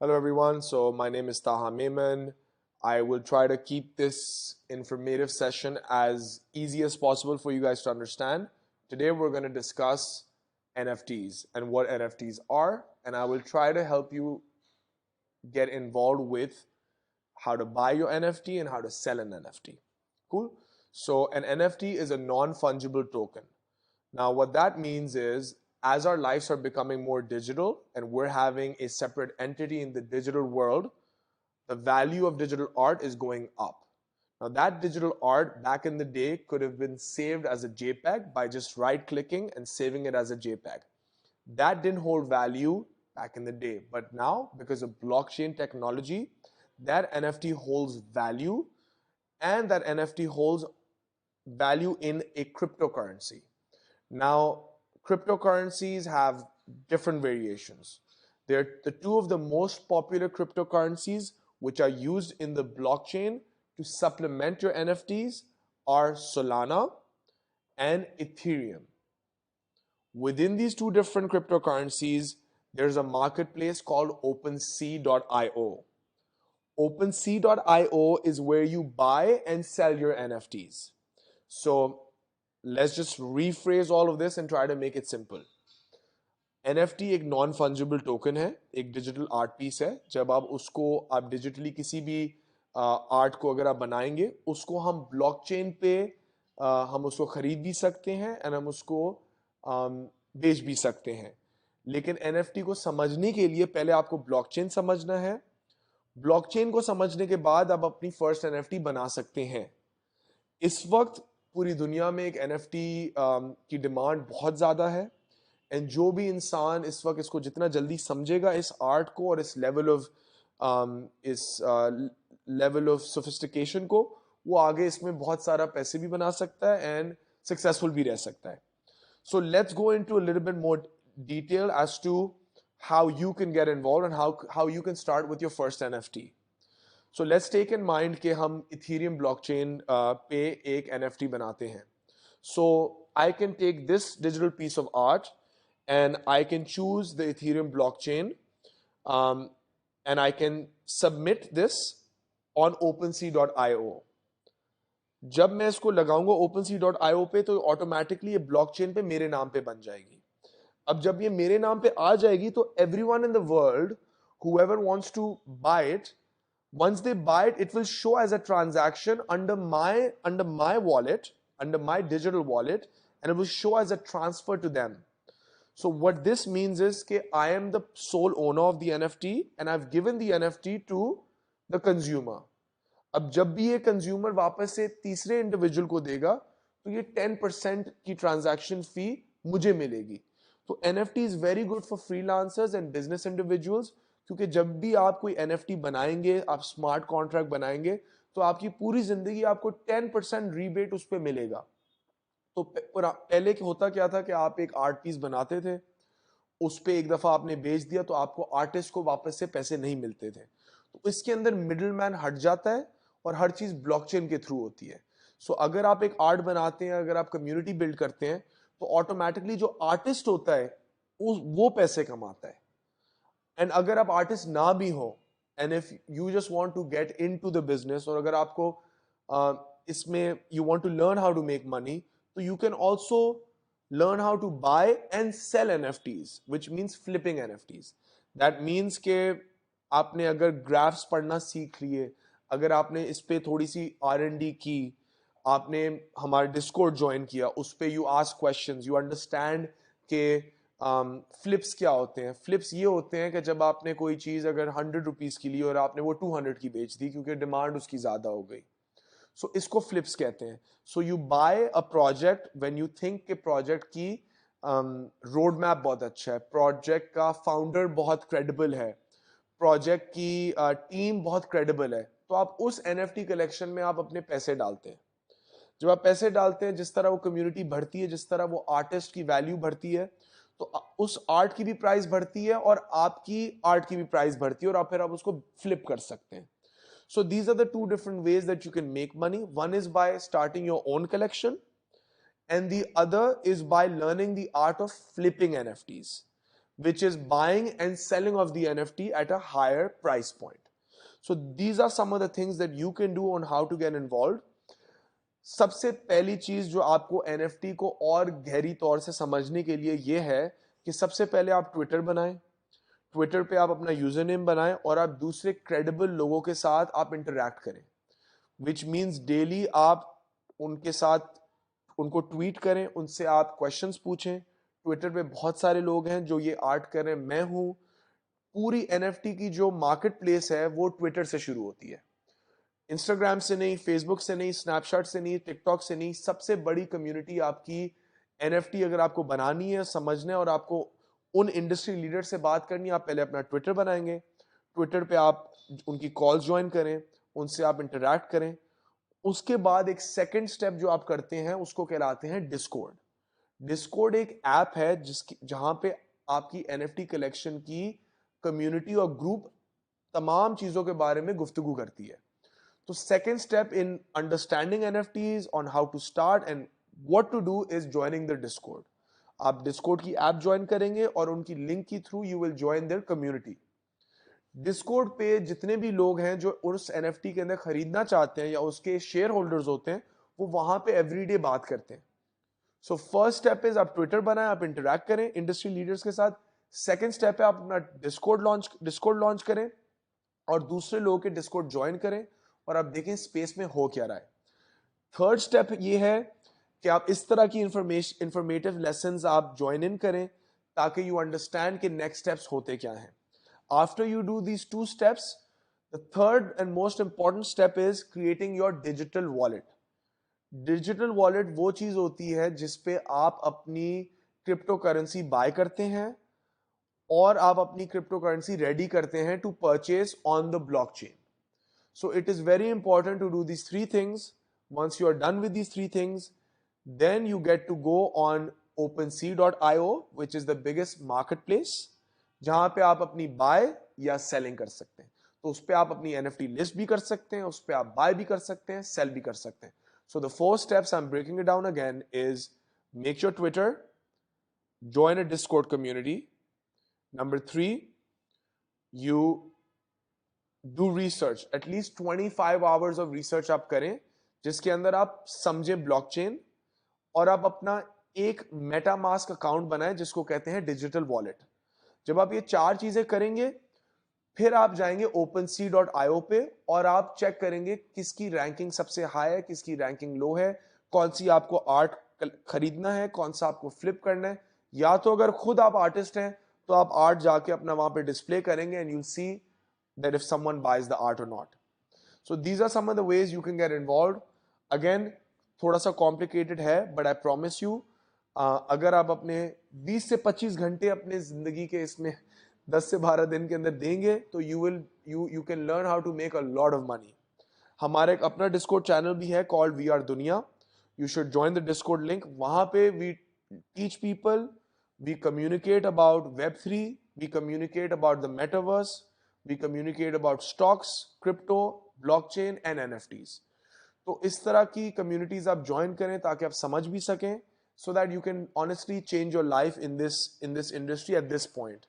Hello, everyone. So, my name is Taha Mehman. I will try to keep this informative session as easy as possible for you guys to understand. Today, we're going to discuss NFTs and what NFTs are, and I will try to help you get involved with how to buy your NFT and how to sell an NFT. Cool? So, an NFT is a non fungible token. Now, what that means is as our lives are becoming more digital and we're having a separate entity in the digital world, the value of digital art is going up. Now, that digital art back in the day could have been saved as a JPEG by just right clicking and saving it as a JPEG. That didn't hold value back in the day. But now, because of blockchain technology, that NFT holds value, and that NFT holds value in a cryptocurrency. Now, cryptocurrencies have different variations. They're the two of the most popular cryptocurrencies which are used in the blockchain to supplement your NFTs are Solana and Ethereum. Within these two different cryptocurrencies, there's a marketplace called OpenSea.io. OpenSea.io is where you buy and sell your NFTs. So let's just rephrase all of this and try to make it simple. NFT एक non fungible token है, एक digital art piece है. जब आप digitally किसी भी art को अगर आप बनाएंगे, उसको हम ब्लॉकचेन पे हम उसको खरीद भी सकते हैं एंड हम उसको बेच भी सकते हैं. लेकिन एनएफटी को समझने के लिए पहले आपको ब्लॉकचेन समझना है. ब्लॉकचेन को समझने के बाद आप अपनी फर्स्ट एनएफटी बना सकते हैं. इस वक्त पूरी दुनिया में एक एनएफटी की डिमांड बहुत ज़्यादा है एंड जो भी इंसान इस वक्त इसको जितना जल्दी समझेगा इस आर्ट को और इस लेवल ऑफ सोफिस्टिकेशन को, वो आगे इसमें बहुत सारा पैसे भी बना सकता है एंड सक्सेसफुल भी रह सकता है. So let's go into a little bit more detail as to how you can get involved and how you can start with your first NFT. So let's take in mind कि हम Ethereum blockchain पे एक NFT बनाते हैं. So I can take this digital piece of art and I can choose the Ethereum blockchain and I can submit this on OpenSea.io. जब मैं इसको लगाऊंगा OpenSea.io पे तो ऑटोमेटिकली ये ब्लॉकचेन पे मेरे नाम पे बन जाएगी. अब जब ये मेरे नाम पे आ जाएगी तो everyone in the world, whoever wants to buy it, once they buy it, it will show as a transaction under my wallet, under my digital wallet, and it will show as a transfer to them. So what this means is that I am the sole owner of the NFT and I've given the NFT to the consumer. अब जब भी ये consumer वापस से तीसरे individual को देगा तो ये 10% की ट्रांजैक्शन फी मुझे मिलेगी. तो NFT is very good for freelancers and business individuals, क्योंकि जब भी आप कोई NFT बनाएंगे, आप स्मार्ट कॉन्ट्रैक्ट बनाएंगे, तो आपकी पूरी जिंदगी आपको 10% रीबेट उस पर मिलेगा. तो पहले होता क्या था कि आप एक आर्ट पीस बनाते थे, उस पर एक दफा आपने बेच दिया तो आपको आर्टिस्ट को वापस से पैसे नहीं मिलते थे. तो इसके अंदर मिडिल मैन हट जाता है और हर चीज ब्लॉकचेन के थ्रू होती है. सो अगर आप एक आर्ट बनाते हैं, अगर आप कम्युनिटी बिल्ड करते हैं, तो ऑटोमेटिकली जो आर्टिस्ट होता है वो पैसे कमाता है. एंड अगर आप आर्टिस्ट ना भी हो and if you just want to get into the business, और अगर आपको इसमें you want to learn how to make money, तो you can also learn how to buy and sell NFTs, which means flipping NFTs. That means के आपने अगर graphs पढ़ना सीख लिए, अगर आपने इस पे थोड़ी सी R&D की, आपने हमारे डिस्कॉर्ड ज्वाइन किया, उस पे you ask questions, you understand के फ्लिप्स क्या होते हैं. फ्लिप्स ये होते हैं कि जब आपने कोई चीज़ अगर 100 रुपीज़ की ली और आपने वो 200 की बेच दी क्योंकि डिमांड उसकी ज़्यादा हो गई. सो इसको फ्लिप्स कहते हैं. So you buy a project when you think के प्रोजेक्ट की रोड मैप बहुत अच्छा है, प्रोजेक्ट का फाउंडर बहुत क्रेडिबल है, प्रोजेक्ट की टीम बहुत क्रेडिबल है, तो आप उस एनएफटी कलेक्शन में आप अपने पैसे डालते हैं. जब आप पैसे डालते हैं, जिस तरह वो कम्युनिटी बढ़ती है, जिस तरह वो आर्टिस्ट की वैल्यू बढ़ती है, तो उस आर्ट की भी प्राइस बढ़ती है और आपकी आर्ट की भी प्राइस बढ़ती है और आप फिर आप उसको फ्लिप कर सकते हैं. So these are the two different ways that you can make money. One is by starting your own collection, and the other is by learning the art of flipping NFTs. which is buying and selling of the NFT at a higher price point. So these are some of the things that you can do on how to get involved. सबसे पहली चीज जो आपको NFT को और गहरी तौर से समझने के लिए ये है कि सबसे पहले आप ट्विटर बनाएं, ट्विटर पे आप अपना यूजर नेम बनाएं और आप दूसरे क्रेडिबल लोगों के साथ आप इंटरैक्ट करें, विच मीन्स डेली आप उनके साथ उनको ट्वीट करें, उनसे आप क्वेश्चंस पूछें. ट्विटर पे बहुत सारे लोग हैं जो ये आर्ट कर रहे हैं, मैं हूं. पूरी NFT की जो मार्केट प्लेस है वो ट्विटर से शुरू होती है, इंस्टाग्राम से नहीं, फेसबुक से नहीं, स्नैपचैट से नहीं, टिकटॉक से नहीं. सबसे बड़ी कम्युनिटी आपकी NFT अगर आपको बनानी है, समझना है और आपको उन इंडस्ट्री लीडर से बात करनी है, आप पहले अपना ट्विटर बनाएंगे. ट्विटर पे आप उनकी कॉल्स ज्वाइन करें, उनसे आप इंटरैक्ट करें. उसके बाद एक सेकंड स्टेप जो आप करते हैं उसको कहलाते हैं डिस्कॉर्ड. डिस्कॉर्ड एक ऐप है जहां पे आपकी NFT कलेक्शन की कम्युनिटी और ग्रुप तमाम चीजों के बारे में गुफ्तगू करती है. तो second step in understanding NFTs on how to start and what to do is joining the Discord. आप डिस्कॉर्ड की ऐप ज्वाइन करेंगे और उनकी लिंक के through you will join their community. Discord पे जितने भी लोग हैं जो उस NFT के अंदर खरीदना चाहते हैं या उसके शेयर होल्डर्स होते हैं, वो वहां पे एवरीडे बात करते हैं. सो फर्स्ट स्टेप इज आप ट्विटर बनाएं, आप इंटरैक्ट करें इंडस्ट्री लीडर्स के साथ. सेकंड स्टेप है आप अपना डिस्कॉर्ड लॉन्च करें और दूसरे लोगों के डिस्कॉर्ड ज्वाइन करें और आप देखें स्पेस में हो क्या रहा है. थर्ड स्टेप ये है कि आप इस तरह की इंफॉर्मेटिव लेसन्स आप ज्वाइन इन करें ताकि यू अंडरस्टैंड कि नेक्स्ट स्टेप्स होते क्या हैं. After you do these two steps, the third and most important step is creating your digital wallet. Digital wallet वो चीज होती है जिसपे आप अपनी क्रिप्टो करेंसी बाय करते हैं और आप अपनी क्रिप्टो करेंसी रेडी करते हैं to purchase on the blockchain. So it is very important to do these three things. Once you are done with these three things, then you get to go on OpenSea.io, which is the biggest marketplace, जहां पे आप अपनी bye या selling कर सकते हैं. तो उस पे आप अपनी NFT लिस्ट भी कर सकते हैं, उस पे आप बाय भी कर सकते हैं, सेल भी कर सकते हैं. So the 4 steps I'm breaking it down again is make your Twitter, join a Discord community. Number 3, you do research, at least 25 hours of research आप करें जिसके अंदर आप समझें ब्लॉकचेन और आप अपना एक मेटामास्क अकाउंट बनाएं जिसको कहते हैं डिजिटल वॉलेट. जब आप ये 4 चीजें करेंगे फिर आप जाएंगे OpenSea.io पे और आप चेक करेंगे किसकी रैंकिंग सबसे हाई है, किसकी रैंकिंग लो है, कौन सी आपको आर्ट खरीदना है, कौन सा आपको फ्लिप करना है. या तो अगर खुद आप आर्टिस्ट हैं तो आप आर्ट जाके अपना वहां पे डिस्प्ले करेंगे and you see that if someone buys the art or not. So these are some of the ways you can get involved. Again, थोड़ा सा complicated है, but I promise you, अगर आप अपने 20 से 25 घंटे अपने जिंदगी के इसमें 10 से 12 दिन के अंदर देंगे तो you can learn how to make a lot of money. हमारा एक अपना Discord channel भी है called We Are Dunya. You should join the Discord link. वहां पे we teach people, we communicate about Web3, we communicate about the metaverse, we communicate about stocks, crypto, blockchain and NFTs. तो इस तरह की communities आप join करें ताकि आप समझ भी सकें so that you can honestly change your life in this industry at this point.